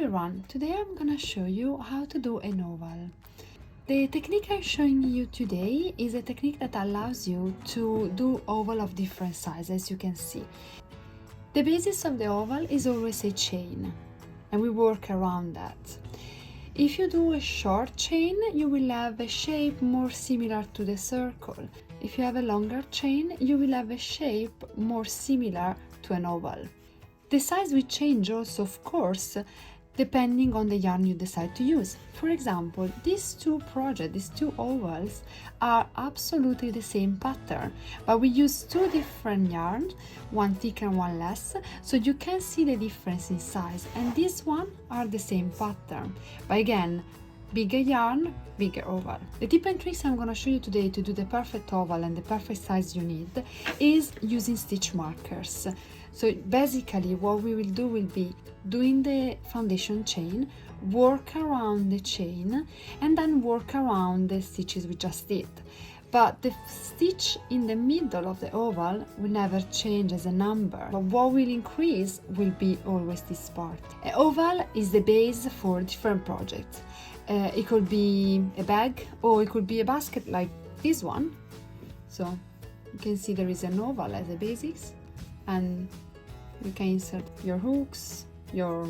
everyone, today I'm gonna show you how to do an oval. The technique I'm showing you today is a technique that allows you to do oval of different sizes, as you can see. The basis of the oval is always a chain, and we work around that. If you do a short chain, you will have a shape more similar to the circle. If you have a longer chain, you will have a shape more similar to an oval. The size will change also, of course, depending on the yarn you decide to use. For example, these two ovals are absolutely the same pattern, but we use two different yarns, one thick and one less, so you can see the difference in size. And these one are the same pattern, but again, bigger yarn, bigger oval. The tip and tricks I'm going to show you today to do the perfect oval and the perfect size you need is using stitch markers. So basically what we will do will be doing the foundation chain, work around the chain, and then work around the stitches we just did. But the stitch in the middle of the oval will never change as a number, but what will increase will be always this part. An oval is the base for different projects. It could be a bag or it could be a basket like this one. So you can see there is an oval as a basis, and you can insert your hooks, your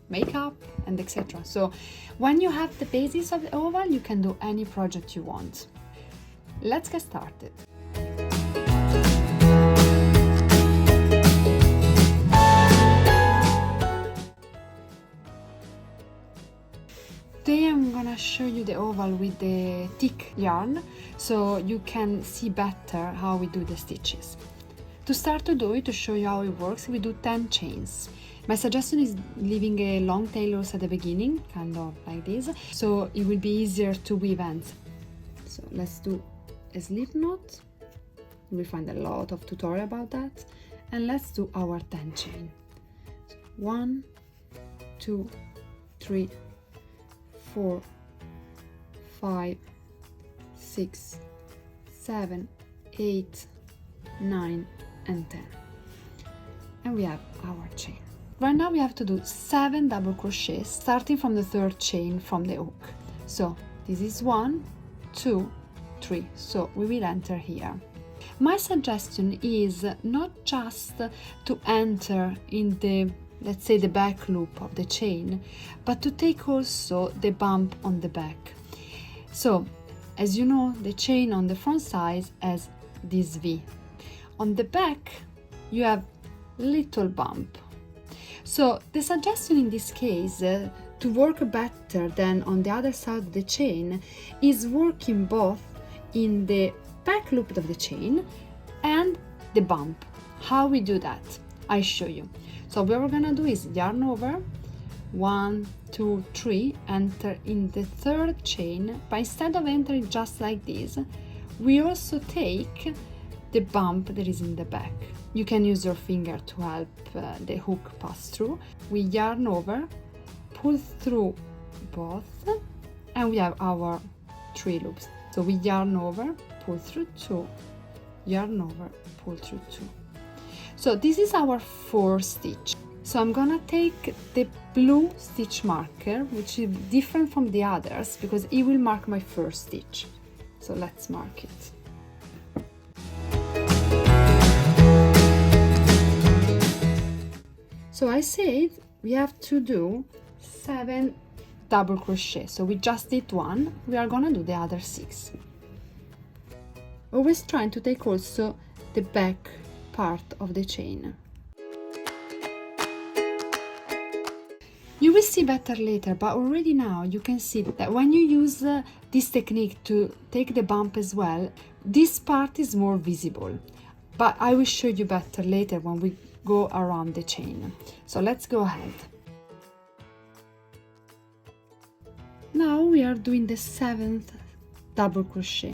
makeup, and etc. So when you have the basis of the oval, you can do any project you want. Let's get started. Today I'm gonna show you the oval with the thick yarn so you can see better how we do the stitches. To start to do it, to show you how it works, we do 10 chains. My suggestion is leaving a long tail also at the beginning, kind of like this, so it will be easier to weave ends. So let's do a slip knot. You will find a lot of tutorial about that. And let's do our 10 chain. So 1, 2, 3, 4, 5, 6, 7, 8, 9, and 10. And we have our chain. Right now we have to do 7 double crochets starting from the 3rd chain from the hook. So this is 1, 2, 3. So we will enter here. My suggestion is not just to enter in the, let's say, the back loop of the chain, but to take also the bump on the back. So as you know, the chain on the front side has this V. On the back you have little bump. So the suggestion in this case to work better than on the other side of the chain is working both in the back loop of the chain and the bump. How we do that? I show you. So what we're gonna do is yarn over 1, 2, 3, enter in the 3rd chain, but instead of entering just like this, we also take the bump that is in the back. You can use your finger to help the hook pass through. We yarn over, pull through both, and we have our 3 loops. So we yarn over, pull through 2, yarn over, pull through 2. So this is our 4th stitch. So I'm gonna take the blue stitch marker, which is different from the others because it will mark my 1st stitch. So let's mark it. So I said we have to do 7 double crochet. So we just did 1, we are gonna do the other 6. Always trying to take also the back part of the chain. You will see better later, but already now you can see that when you use this technique to take the bump as well, this part is more visible. But I will show you better later when we go around the chain. So let's go ahead. Now we are doing the 7th double crochet.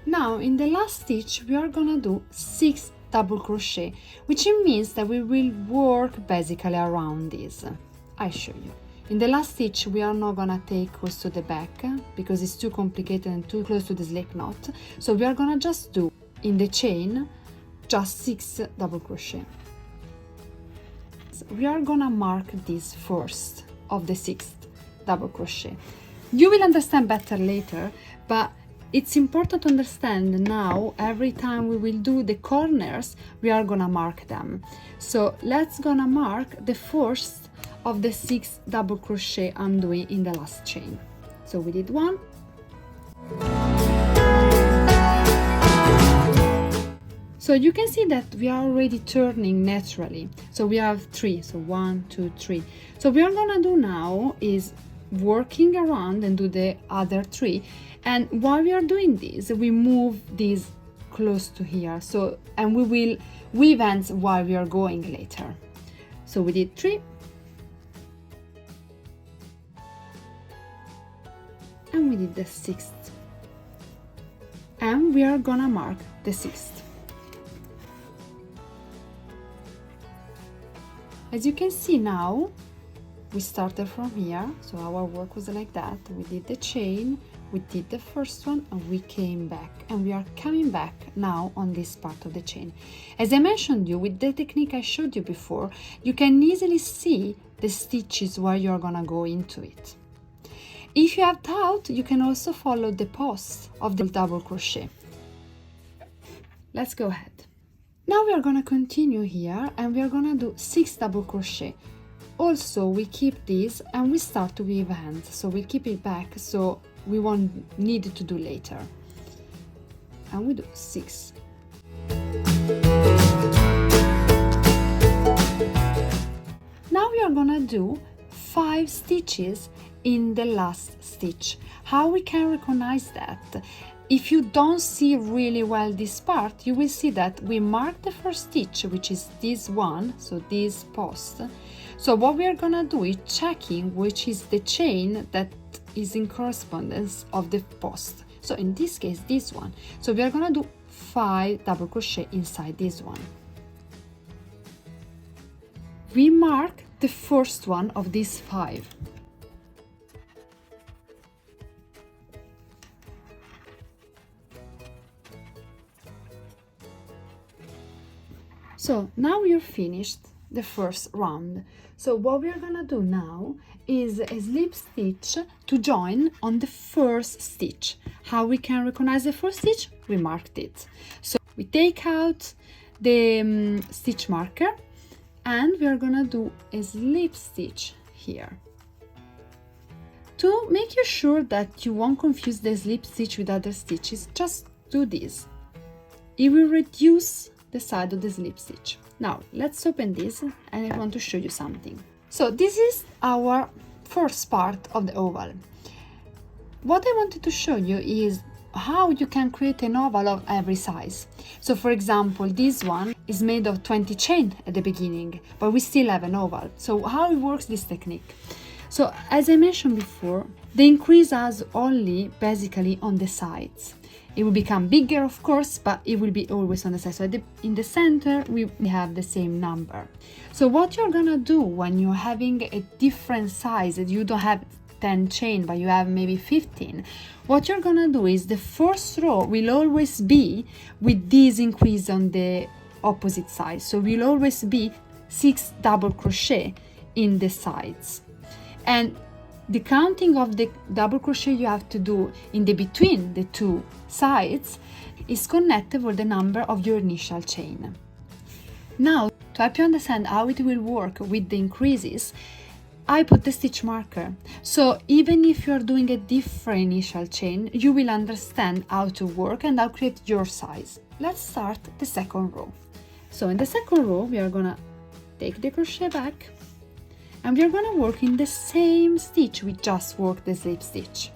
Now in the last stitch we are gonna do 6 double crochet, which means that we will work basically around this. I show you. In the last stitch we are not gonna take also the back because it's too complicated and too close to the slip knot, so we are gonna just do in the chain just 6 double crochet. chains, we are gonna mark this first of the 6th double crochet. You will understand better later, but it's important to understand now every time we will do the corners, we are gonna mark them. So let's gonna mark the first of the 6th double crochet I'm doing in the last chain. So we did 1. So you can see that we are already turning naturally. So we have 3, so 1, 2, 3. So what we are gonna do now is working around and do the other 3. And while we are doing this, we move this close to here. So, and we will weave ends while we are going later. So we did 3. And we did the 6th. And we are gonna mark the 6th. As you can see now, we started from here, so our work was like that. We did the chain, we did the first one, and we came back. And we are coming back now on this part of the chain. As I mentioned you, with the technique I showed you before, you can easily see the stitches where you're gonna go into it. If you have doubt, you can also follow the post of the double crochet. Let's go ahead. Now we are gonna continue here and we are gonna do 6 double crochet. Also we keep this and we start to weave ends, so we keep it back so we won't need to do later. And we do 6. Now we are gonna do 5 stitches in the last stitch. How we can recognize that? If you don't see really well this part, you will see that we mark the first stitch, which is this one, so this post. So what we are gonna do is checking which is the chain that is in correspondence of the post. So in this case, this one. So we are gonna do 5 double crochet inside this one. We mark the first one of these 5. So now you're finished the first round. So what we are gonna do now is a slip stitch to join on the first stitch. How we can recognize the first stitch? We marked it. So we take out the stitch marker and we are gonna do a slip stitch here. To make you sure that you won't confuse the slip stitch with other stitches, just do this. It will reduce the side of the slip stitch. Now let's open this and I want to show you something. So this is our first part of the oval. What I wanted to show you is how you can create an oval of every size. So for example, this one is made of 20 chain at the beginning, but we still have an oval. So how it works, this technique? So as I mentioned before, the increase has only basically on the sides. It will become bigger, of course, but it will be always on the side. So in the center, we have the same number. So what you're gonna do when you're having a different size, that you don't have 10 chain, but you have maybe 15, what you're gonna do is the first row will always be with this increase on the opposite side. So will always be 6 double crochet in the sides. And the counting of the double crochet you have to do in the between the two sides is connected with the number of your initial chain. Now, to help you understand how it will work with the increases, I put the stitch marker. So even if you're doing a different initial chain, you will understand how to work and how to create your size. Let's start the second row. So in the second row, we are gonna take the crochet back and we are gonna work in the same stitch we just worked the slip stitch.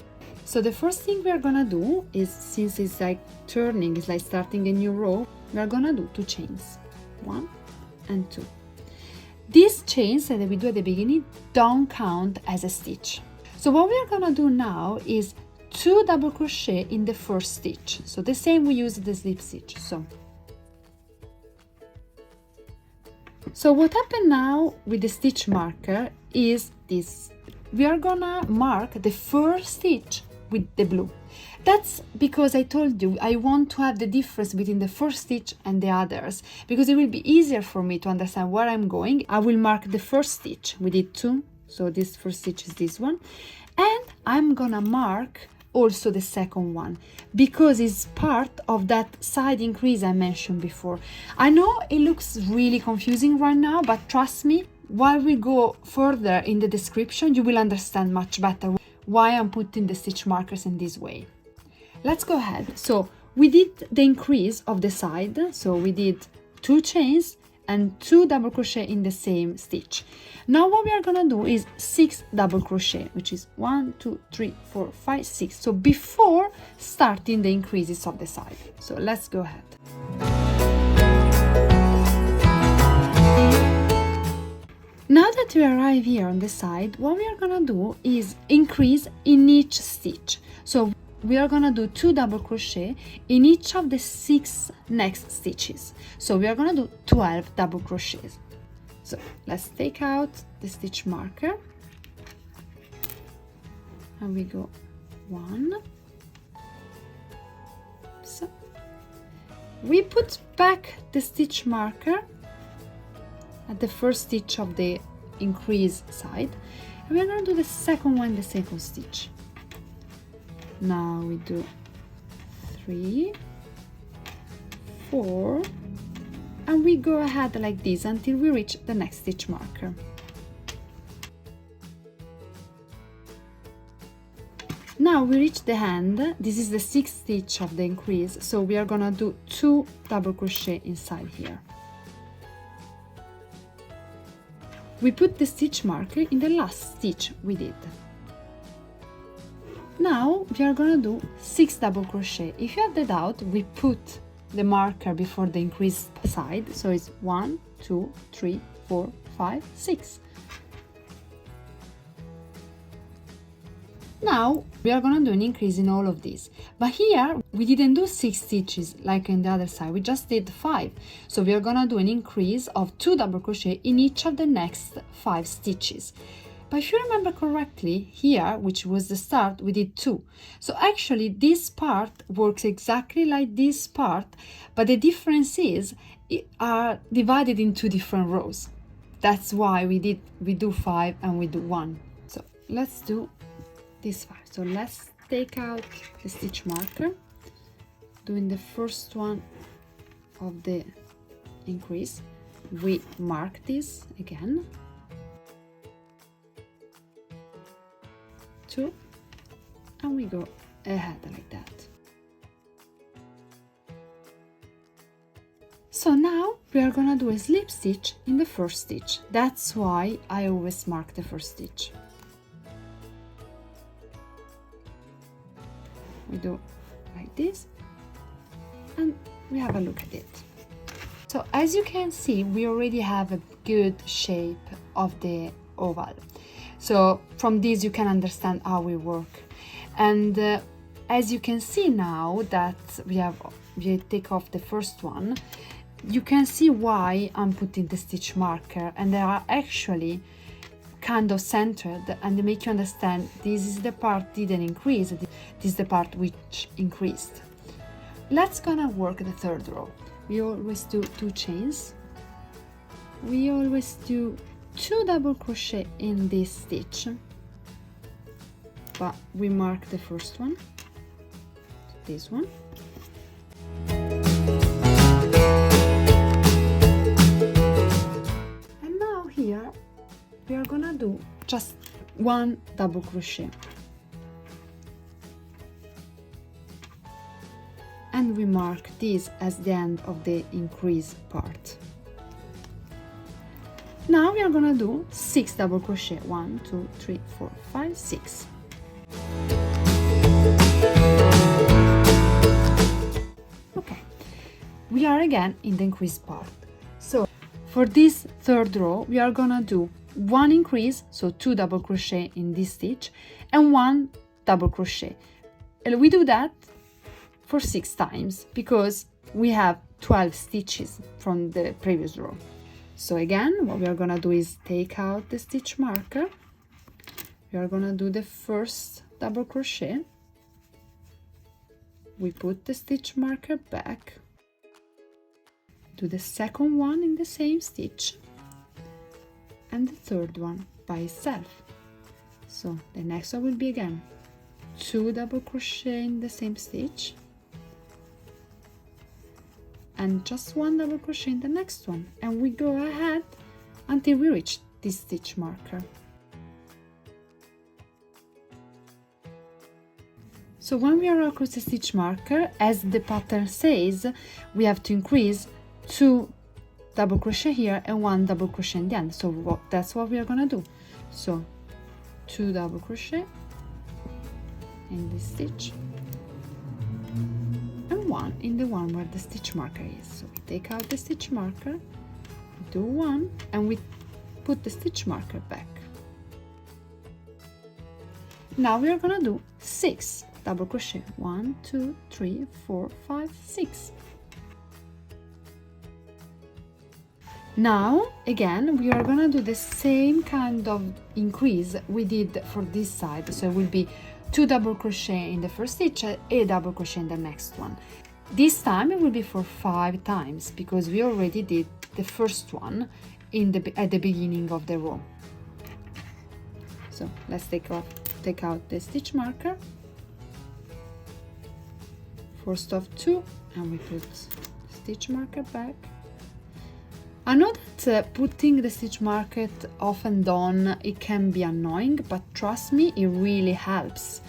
So the first thing we are gonna do is, since it's like turning, it's like starting a new row, we are gonna do 2 chains, 1 and 2. These chains that we do at the beginning don't count as a stitch. So what we are gonna do now is 2 double crochet in the first stitch. So the same we use the slip stitch. So what happened now with the stitch marker is this. We are gonna mark the first stitch with the blue. That's because I told you I want to have the difference between the first stitch and the others, because it will be easier for me to understand where I'm going. I will mark the first stitch. We did 2, so this first stitch is this one, and I'm gonna mark also the second one because it's part of that side increase I mentioned before. I know it looks really confusing right now, but trust me, while we go further in the description, you will understand much better why I'm putting the stitch markers in this way. Let's go ahead. So we did the increase of the side, so we did 2 chains and 2 double crochet in the same stitch. Now what we are gonna do is 6 double crochet, which is 1, 2, 3, 4, 5, 6. So before starting the increases of the side. So let's go ahead. Now that we arrive here on the side, what we are gonna do is increase in each stitch. So we are gonna do 2 double crochet in each of the 6 next stitches. So we are gonna do 12 double crochets. So let's take out the stitch marker and we go 1. So we put back the stitch marker at the first stitch of the increase side, and we're going to do the second one, the second stitch. Now we do 3, 4, and we go ahead like this until we reach the next stitch marker. Now we reach the end. This is the 6th stitch of the increase, so we are gonna do 2 double crochet inside here. We put the stitch marker in the last stitch we did. Now we are gonna do 6 double crochet. If you have the doubt, we put the marker before the increased side, so it's 1, 2, 3, 4, 5, 6. Now we are gonna do an increase in all of these, but here we didn't do 6 stitches like in the other side, we just did 5. So we are gonna do an increase of 2 double crochet in each of the next 5 stitches. But if you remember correctly, here, which was the start, we did 2. So actually this part works exactly like this part, but the difference is it are divided in 2 different rows. That's why we do 5 and we do 1. So let's do this 5. So let's take out the stitch marker, doing the first one of the increase. We mark this again, 2, and we go ahead like that. So now we are gonna do a slip stitch in the first stitch. That's why I always mark the first stitch. We do like this and we have a look at it. So as you can see, we already have a good shape of the oval. So from this you can understand how we work. And as you can see now that we take off the first one, you can see why I'm putting the stitch marker, and they are actually kind of centered, and they make you understand this is the part didn't increase, this is the part which increased. Let's gonna work the third row. We always do 2 chains. We always do 2 double crochet in this stitch, but we mark the first one, this one. And now here we are gonna do just 1 double crochet, and we mark this as the end of the increase part. Now we are gonna do 6 double crochet, 1, 2, 3, 4, 5, 6. Okay, we are again in the increase part. So for this third row, we are gonna do 1 increase, so 2 double crochet in this stitch, and 1 double crochet. And we do that for 6 times because we have 12 stitches from the previous row. So again, what we are gonna do is take out the stitch marker. We are gonna do the first double crochet, we put the stitch marker back, do the second one in the same stitch, and the third one by itself. So the next one will be again 2 double crochet in the same stitch, and just 1 double crochet in the next one, and we go ahead until we reach this stitch marker. So when we are across the stitch marker, as the pattern says, we have to increase 2 double crochet here and 1 double crochet in the end. So that's what we are gonna do. So 2 double crochet in this stitch and 1 in the one where the stitch marker is. So we take out the stitch marker, we do 1, and we put the stitch marker back. Now we are gonna do 6 double crochet. 1, 2, 3, 4, 5, 6. Now again we are gonna do the same kind of increase we did for this side. So it will be 2 double crochet in the first stitch, a double crochet in the next one. This time it will be for 5 times because we already did the first one at the beginning of the row. So let's take out the stitch marker, first of 2, and we put stitch marker back. I know that putting the stitch marker off and on, it can be annoying, but trust me, it really helps,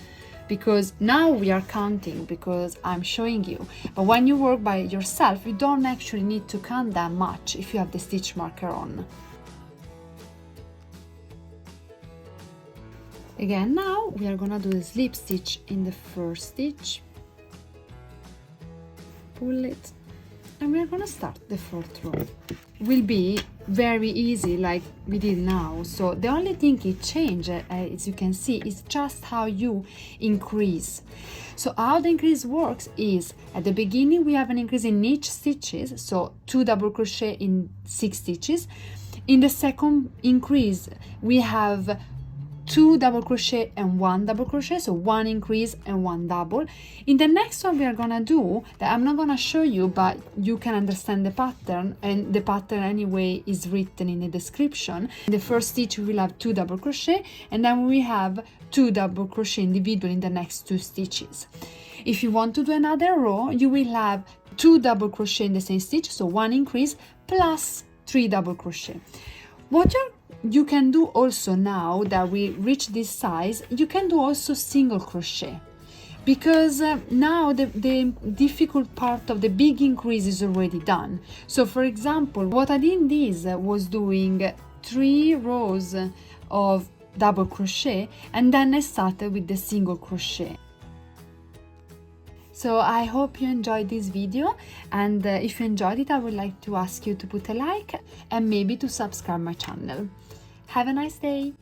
because now we are counting because I'm showing you. But when you work by yourself, you don't actually need to count that much if you have the stitch marker on. Again, now we are gonna do the slip stitch in the first stitch, pull it, and we are gonna start the 4th row. Will be very easy like we did now. So the only thing it changed, as you can see, is just how you increase. So how the increase works is at the beginning we have an increase in each stitches, so 2 double crochet in 6 stitches. In the second increase we have 2 double crochet and 1 double crochet, so 1 increase and 1 double. In the next one we are gonna do that I'm not gonna show you, but you can understand the pattern, and the pattern anyway is written in the description. In the first stitch we will have 2 double crochet, and then we have 2 double crochet individual in the next 2 stitches. If you want to do another row, you will have 2 double crochet in the same stitch, so 1 increase plus 3 double crochet. What you can do also, now that we reach this size, you can do also single crochet, because now the difficult part of the big increase is already done. So for example, what I did in this was doing 3 rows of double crochet, and then I started with the single crochet. So I hope you enjoyed this video, and if you enjoyed it, I would like to ask you to put a like and maybe to subscribe my channel. Have a nice day!